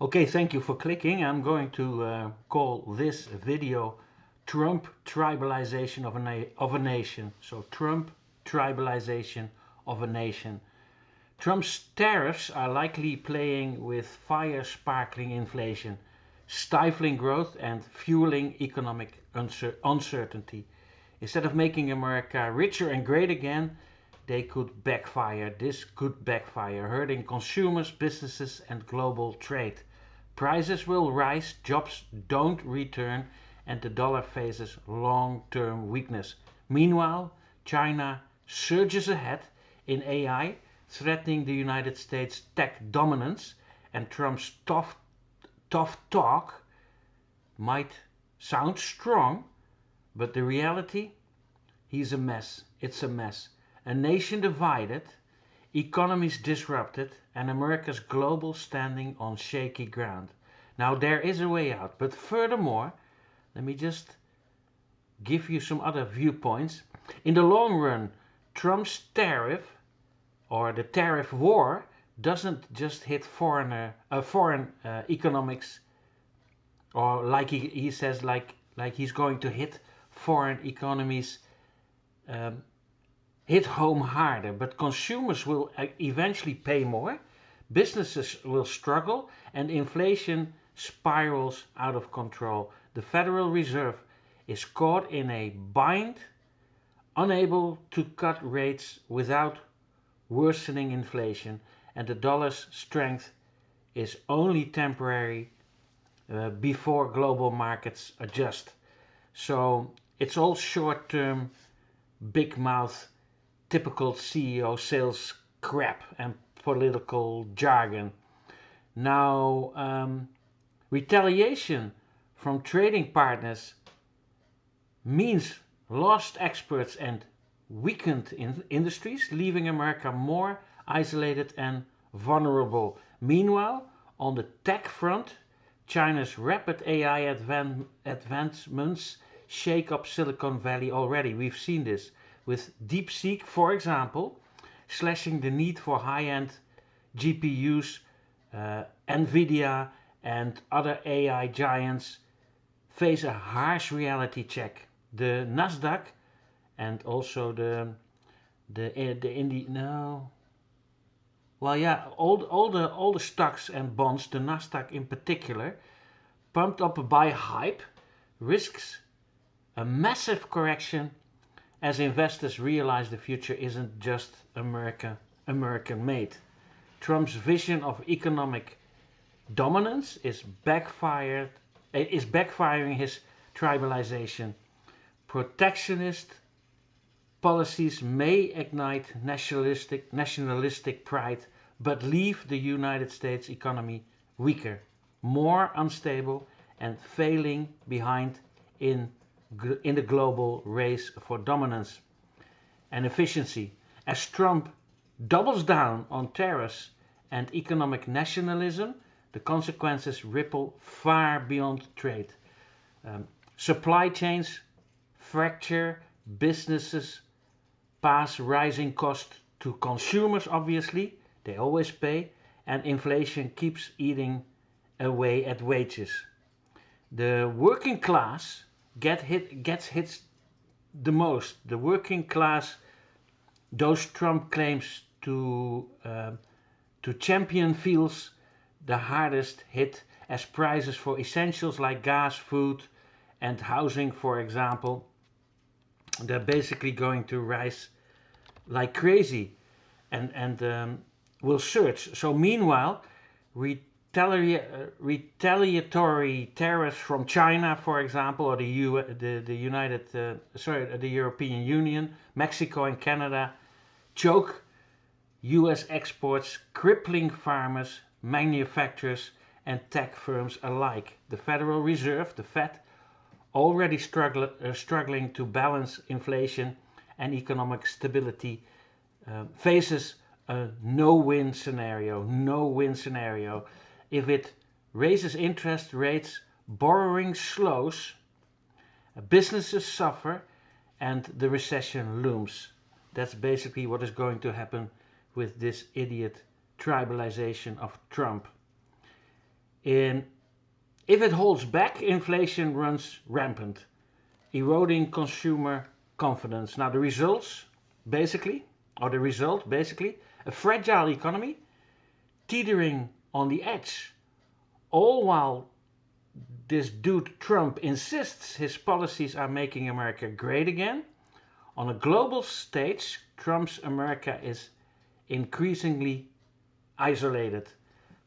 Okay, thank you for clicking. I'm going to call this video Trump Tribalization of a Nation. So Trump Tribalization of a Nation. Trump's tariffs are likely playing with fire-sparkling inflation, stifling growth and fueling economic uncertainty. Instead of making America richer and great again, they could backfire. This could backfire, hurting consumers, businesses and global trade. Prices will rise, jobs don't return, and the dollar faces long-term weakness. Meanwhile, China surges ahead in AI, threatening the United States' tech dominance, and Trump's tough talk might sound strong, but the reality, he's a mess. It's a mess. A nation divided, economies disrupted, and America's global standing on shaky ground. Now there is a way out, but furthermore, let me just give you some other viewpoints. In the long run, Trump's tariff or the tariff war doesn't just hit foreign economics, or like he says, like he's going to hit foreign economies, hit home harder, but consumers will eventually pay more, businesses will struggle, and inflation spirals out of control. The Federal Reserve is caught in a bind, unable to cut rates without worsening inflation, and the dollar's strength is only temporary before global markets adjust. So it's all short-term, big mouth, typical CEO sales crap and political jargon. Now, retaliation from trading partners means lost experts and weakened industries, leaving America more isolated and vulnerable. Meanwhile, on the tech front, China's rapid AI advancements shake up Silicon Valley already. We've seen this with DeepSeek, for example, slashing the need for high-end GPUs. Nvidia and other AI giants face a harsh reality check. The Nasdaq and also all the stocks and bonds, the Nasdaq in particular, pumped up by hype, risks a massive correction as investors realize the future isn't just American made. Trump's vision of economic dominance is backfiring his tribalization. Protectionist policies may ignite nationalistic pride, but leave the United States economy weaker, more unstable, and failing behind in the global race for dominance and efficiency. As Trump doubles down on tariffs and economic nationalism, the consequences ripple far beyond trade. Supply chains fracture, businesses pass rising costs to consumers, obviously, they always pay, and inflation keeps eating away at wages. The working class gets hit the most. The working class, those Trump claims to champion, feels the hardest hit as prices for essentials like gas, food and housing, for example, they're basically going to rise like crazy and will surge. So meanwhile, retaliatory tariffs from China, for example, or the European Union, Mexico and Canada choke US exports, crippling farmers, manufacturers and tech firms alike. The Federal Reserve, the Fed, already struggling to balance inflation and economic stability, faces a no-win scenario. No-win scenario. If it raises interest rates, borrowing slows, businesses suffer, and the recession looms. That's basically what is going to happen with this idiot tribalization of Trump. If it holds back, inflation runs rampant, eroding consumer confidence. Now the result, basically, a fragile economy teetering on the edge, all while this dude Trump insists his policies are making America great again. On a global stage, Trump's America is increasingly isolated.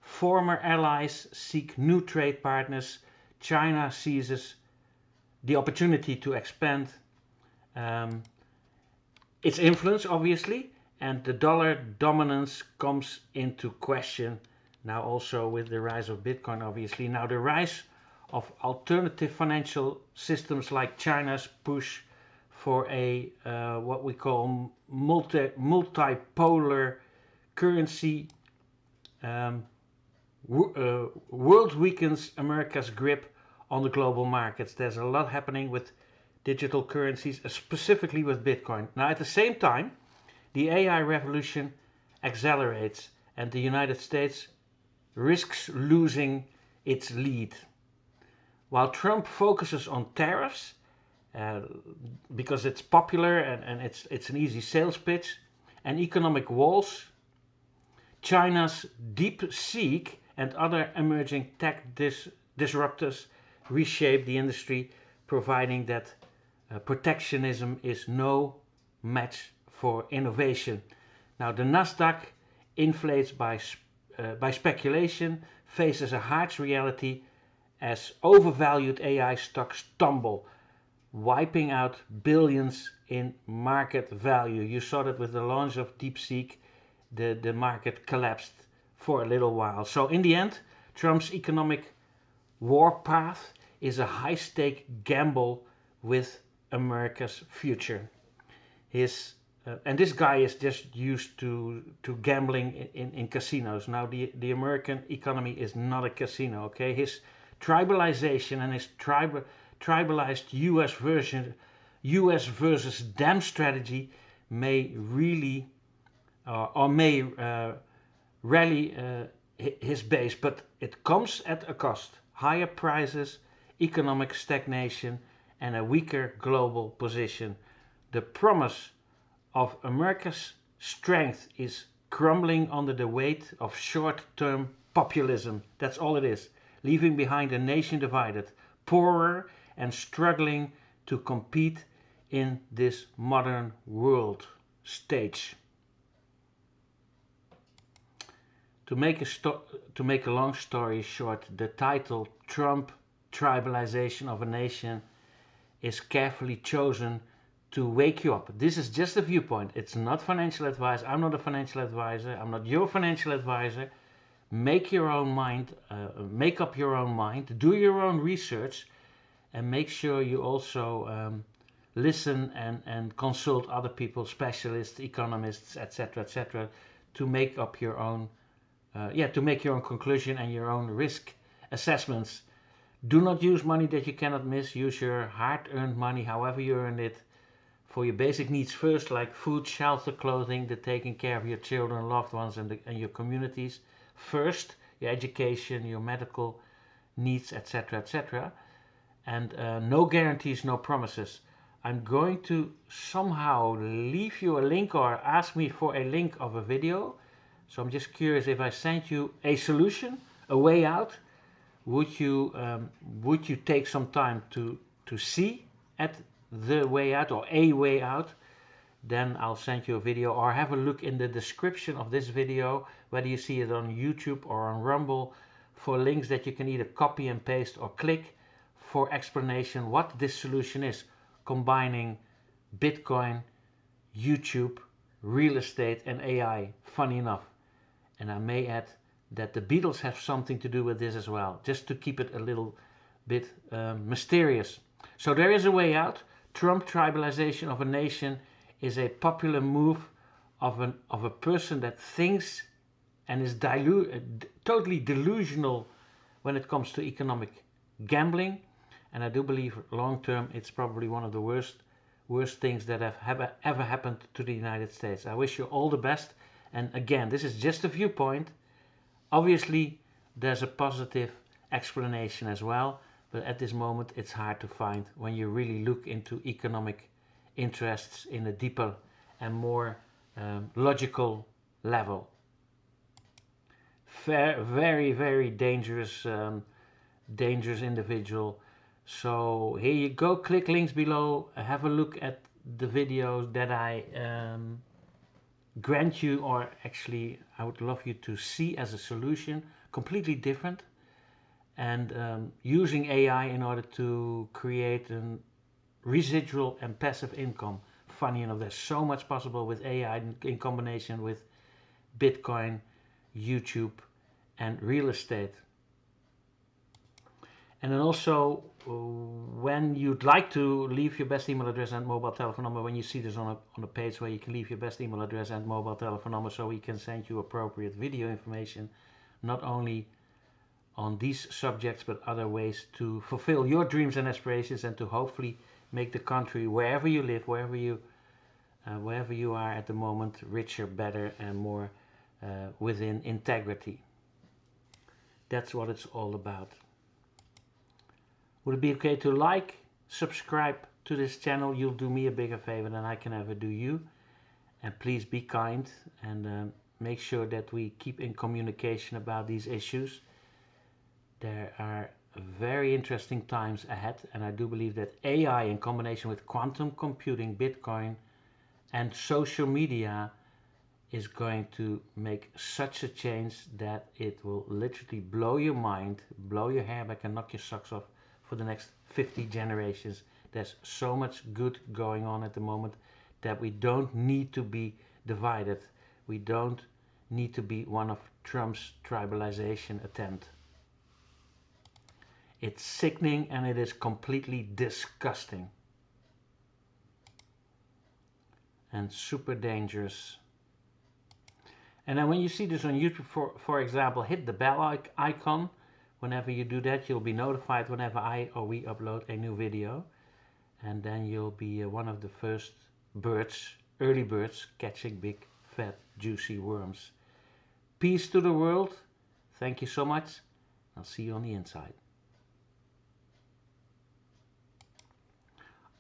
Former allies seek new trade partners. China seizes the opportunity to expand its influence, obviously, and the dollar dominance comes into question now also with the rise of Bitcoin, obviously. Now the rise of alternative financial systems like China's push for a what we call multipolar currency world weakens America's grip on the global markets. There's a lot happening with digital currencies, specifically with Bitcoin. Now at the same time, the AI revolution accelerates and the United States risks losing its lead. While Trump focuses on tariffs, because it's popular and it's an easy sales pitch, and economic walls, China's DeepSeek and other emerging tech disruptors reshape the industry, providing that protectionism is no match for innovation. Now the Nasdaq inflates by speculation, faces a harsh reality as overvalued AI stocks tumble, wiping out billions in market value. You saw that with the launch of DeepSeek, the market collapsed for a little while. So in the end, Trump's economic warpath is a high-stake gamble with America's future. And this guy is just used to gambling in casinos. Now the American economy is not a casino, okay? His tribalization and his tribalized US versus them strategy may really rally his base, but it comes at a cost. Higher prices, economic stagnation, and a weaker global position. The promise of America's strength is crumbling under the weight of short-term populism. That's all it is. Leaving behind a nation divided, poorer and struggling to compete in this modern world stage. To make a long story short, the title Trump Tribalization of a Nation is carefully chosen to wake you up. This is just a viewpoint. It's not financial advice. I'm not a financial advisor. I'm not your financial advisor. Make your own mind, make up your own mind, do your own research, and make sure you also listen and consult other people, specialists, economists, etc., to make up your own to make your own conclusion and your own risk assessments. Do not use money that you cannot miss. Use your hard-earned money, however you earned it, for your basic needs first, like food, shelter, clothing, the taking care of your children, loved ones, and your communities first, your education, your medical needs, etc., and no guarantees, no promises. I'm going to somehow leave you a link or ask me for a link of a video. So I'm just curious, if I sent you a solution, a way out, would you take some time to see at the way out or a way out? Then I'll send you a video, or have a look in the description of this video, whether you see it on YouTube or on Rumble, for links that you can either copy and paste or click for explanation what this solution is, combining Bitcoin, YouTube, real estate and AI, funny enough. And I may add that the Beatles have something to do with this as well, just to keep it a little bit mysterious. So there is a way out. Trump tribalization of a nation is a popular move of a person that thinks and is totally delusional when it comes to economic gambling. And I do believe long term it's probably one of the worst things that have ever happened to the United States. I wish you all the best. And again, this is just a viewpoint. Obviously, there's a positive explanation as well, but at this moment it's hard to find when you really look into economic interests in a deeper and more logical level. Very, very dangerous, dangerous individual. So here you go, click links below, have a look at the videos that I grant you, or actually I would love you to see as a solution, completely different, and using AI in order to create a residual and passive income. Funny enough, there's so much possible with AI in combination with Bitcoin, YouTube, and real estate. And then also, when you'd like to leave your best email address and mobile telephone number, when you see this on a page where you can leave your best email address and mobile telephone number, so we can send you appropriate video information, not only on these subjects but other ways to fulfill your dreams and aspirations, and to hopefully make the country, wherever you live, wherever you are at the moment, richer, better, and more within integrity. That's what it's all about. Would it be okay to like, subscribe to this channel? You'll do me a bigger favor than I can ever do you. And please be kind and make sure that we keep in communication about these issues. There are very interesting times ahead, and I do believe that AI in combination with quantum computing, Bitcoin, and social media is going to make such a change that it will literally blow your mind, blow your hair back, and knock your socks off for the next 50 generations. There's so much good going on at the moment that we don't need to be divided. We don't need to be one of Trump's tribalization attempt. It's sickening and it is completely disgusting and super dangerous. And then when you see this on YouTube, for example, hit the bell icon. Whenever you do that, you'll be notified whenever I or we upload a new video. And then you'll be one of the first birds, early birds, catching big, fat, juicy worms. Peace to the world. Thank you so much. I'll see you on the inside.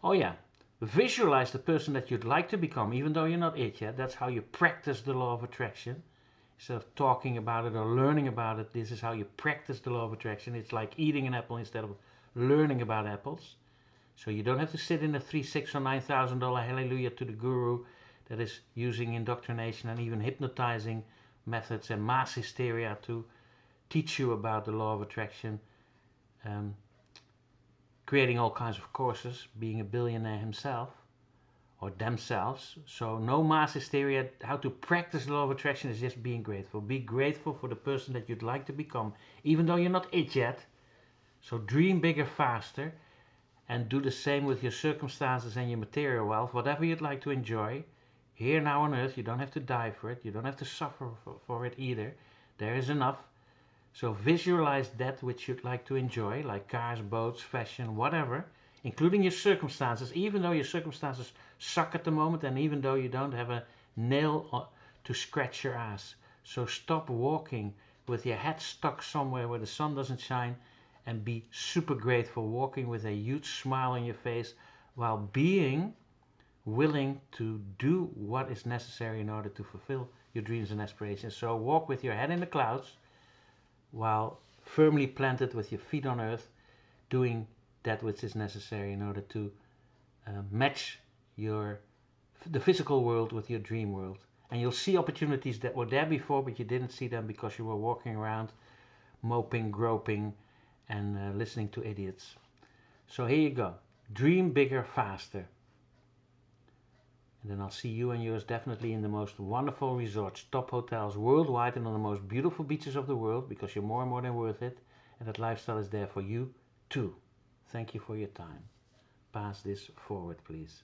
Oh yeah, visualize the person that you'd like to become, even though you're not it yet. That's how you practice the law of attraction. Instead of talking about it or learning about it, this is how you practice the law of attraction. It's like eating an apple instead of learning about apples. So you don't have to sit in a $3,000, $6,000 or $9,000 hallelujah to the guru that is using indoctrination and even hypnotizing methods and mass hysteria to teach you about the law of attraction. Creating all kinds of courses, being a billionaire himself or themselves. So no mass hysteria. How to practice the law of attraction is just being grateful. Be grateful for the person that you'd like to become, even though you're not it yet. So dream bigger, faster, and do the same with your circumstances and your material wealth. Whatever you'd like to enjoy, here now on earth, you don't have to die for it. You don't have to suffer for it either. There is enough. So visualize that which you'd like to enjoy, like cars, boats, fashion, whatever, including your circumstances, even though your circumstances suck at the moment and even though you don't have a nail to scratch your ass. So stop walking with your head stuck somewhere where the sun doesn't shine and be super grateful, walking with a huge smile on your face while being willing to do what is necessary in order to fulfill your dreams and aspirations. So walk with your head in the clouds, while firmly planted with your feet on earth, doing that which is necessary in order to match the physical world with your dream world. And you'll see opportunities that were there before, but you didn't see them because you were walking around moping, groping, and listening to idiots. So here you go. Dream bigger, faster. And then I'll see you and yours definitely in the most wonderful resorts, top hotels worldwide, and on the most beautiful beaches of the world, because you're more and more than worth it, and that lifestyle is there for you too. Thank you for your time. Pass this forward, please.